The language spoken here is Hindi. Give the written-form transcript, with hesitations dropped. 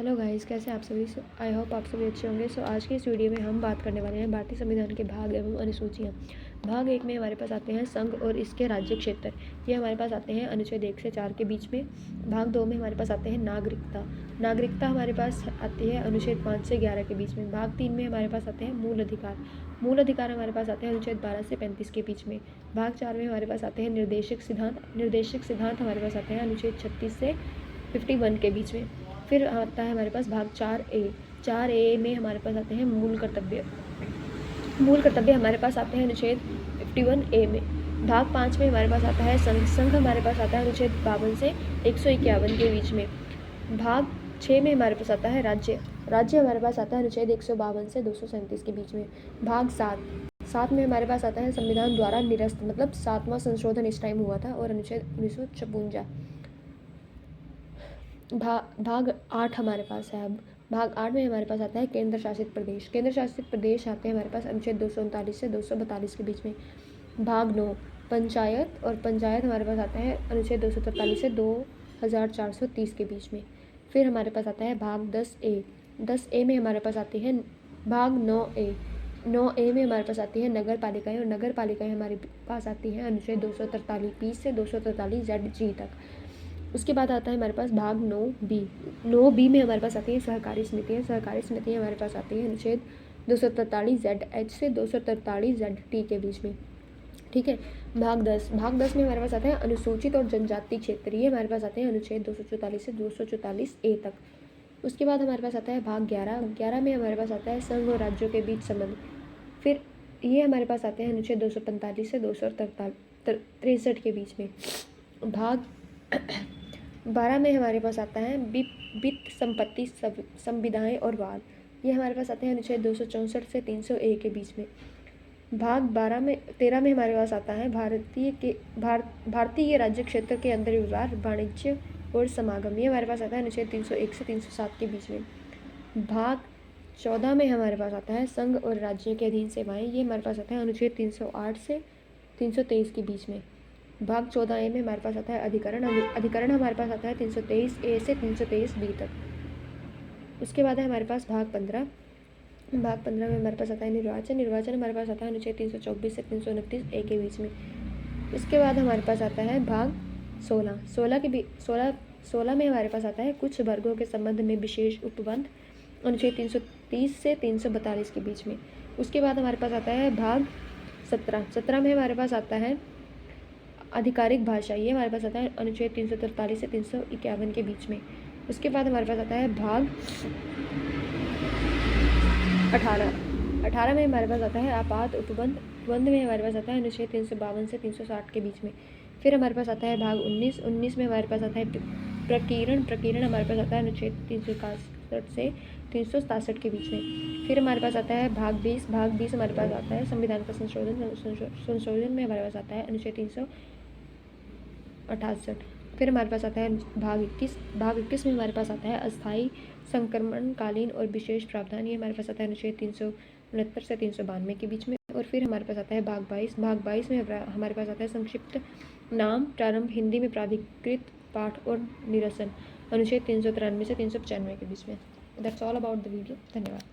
हेलो गाइस, कैसे आप सभी। आई होप आप सभी अच्छे होंगे। आज के इस वीडियो में हम बात करने वाले हैं भारतीय संविधान के भाग एवं अनुसूचियाँ। भाग 1 में हमारे पास आते हैं संघ और इसके राज्य क्षेत्र। ये हमारे पास आते हैं अनुच्छेद 1 से 4 के बीच में। भाग 2 में हमारे पास आते हैं नागरिकता। नागरिकता हमारे पास आती है अनुच्छेद 5 से 11 के बीच में। भाग 3 में हमारे पास आते हैं मूल अधिकार। मूल अधिकार हमारे पास आते हैं अनुच्छेद 12 से 35 के बीच में। भाग 4 में हमारे पास आते हैं निर्देशक सिद्धांत। निर्देशक सिद्धांत हमारे पास आते हैं अनुच्छेद 36 से 51 के बीच में। फिर आता है हमारे पास भाग 4A में हमारे पास आते हैं मूल कर्तव्य। मूल कर्तव्य हमारे पास आते हैं अनुच्छेद 51A में। भाग 5 में हमारे पास आता है संघ। संघ हमारे पास आता है अनुच्छेद 52 से 151 के बीच में। भाग 6 में हमारे पास आता है राज्य। राज्य हमारे पास आता है अनुच्छेद 152 से 237 के बीच में। भाग 7 में हमारे पास आता है संविधान द्वारा निरस्त, मतलब 7वां संशोधन इस टाइम हुआ था, और अनुच्छेद 1956। भाग 8 हमारे पास है। अब भाग 8 में हमारे पास आता है केंद्र शासित प्रदेश। केंद्र शासित प्रदेश आते हैं हमारे पास अनुच्छेद 239 से 242 के बीच में। भाग 9 पंचायत, और पंचायत हमारे पास आता है अनुच्छेद 243 से 2430 के बीच में। फिर हमारे पास आता है भाग 10A। 10A में हमारे पास आती है भाग 9A में हमारे पास आती है नगर पालिकाएँ, और नगर पालिकाएँ हमारे पास आती हैं अनुच्छेद 243 से 243 ZG तक। उसके बाद आता है हमारे पास भाग 9B। 9B में हमारे पास आती है सहकारी समितियाँ। सहकारी समितियाँ हमारे पास आती है अनुच्छेद 243 ZH से 243 ZT के बीच में। ठीक है। भाग 10 में हमारे पास आता है अनुसूचित और जनजाति क्षेत्र। ये हमारे पास आते हैं अनुच्छेद 244 से 244A तक। उसके बाद हमारे पास आता है भाग 11 में हमारे पास आता है संघ और राज्यों के बीच संबंध। फिर ये हमारे पास आते हैं अनुच्छेद 245 से 263 के बीच में। भाग 12 में हमारे पास आता है वित्त संपत्ति संविधाएँ और वाद। ये हमारे पास आते हैं अनुच्छेद 264 से 301 के बीच में। भाग 13 में हमारे पास आता है भारतीय राज्य क्षेत्र के अंदर व्यवहार, वाणिज्य और समागम। ये हमारे पास आता है अनुच्छेद 301 से 307 के बीच में। भाग 14 में हमारे पास आता है संघ और राज्यों के अधीन सेवाएं। ये हमारे पास आता है अनुच्छेद 308 से 323 के बीच में। भाग 14A में हमारे पास आता है अधिकरण। अधिकरण हमारे पास आता है 323A से 323B तक। उसके बाद है हमारे पास भाग 15। भाग 15 में हमारे पास आता है निर्वाचन। निर्वाचन हमारे पास आता है अनुच्छेद 324 से 329A के बीच में। उसके बाद हमारे पास आता है भाग 16 में हमारे पास आता है कुछ वर्गों के संबंध में विशेष उपबंध, अनुच्छेद 330 से 342 के बीच में। उसके बाद हमारे पास आता है भाग 17 में हमारे पास आता है आधिकारिक भाषा। ये हमारे पास आता है अनुच्छेद 343 से 351 के बीच में। उसके बाद हमारे पास आता है भाग 18 में हमारे पास आता है आपात उपबंध। उपबंध में हमारे पास आता है अनुच्छेद 352 से 360 के बीच में। फिर हमारे पास आता है भाग 19 में हमारे पास आता है प्रकीर्ण हमारे पास आता है अनुच्छेद 361 से 367 के बीच में। फिर हमारे पास आता है भाग 20 हमारे पास आता है संविधान का संशोधन में हमारे पास आता है अनुच्छेद 368। फिर हमारे पास आता है भाग 21 में हमारे पास आता है अस्थायी संक्रमणकालीन और विशेष प्रावधान। ये हमारे पास आता है अनुच्छेद 369 से 392 के बीच में। और फिर हमारे पास आता है भाग 22 में हमारे पास आता है संक्षिप्त नाम प्रारंभ, हिंदी में प्राधिकृत पाठ और निरसन, अनुच्छेद 393 से 395 के बीच में। That's all about the video. धन्यवाद।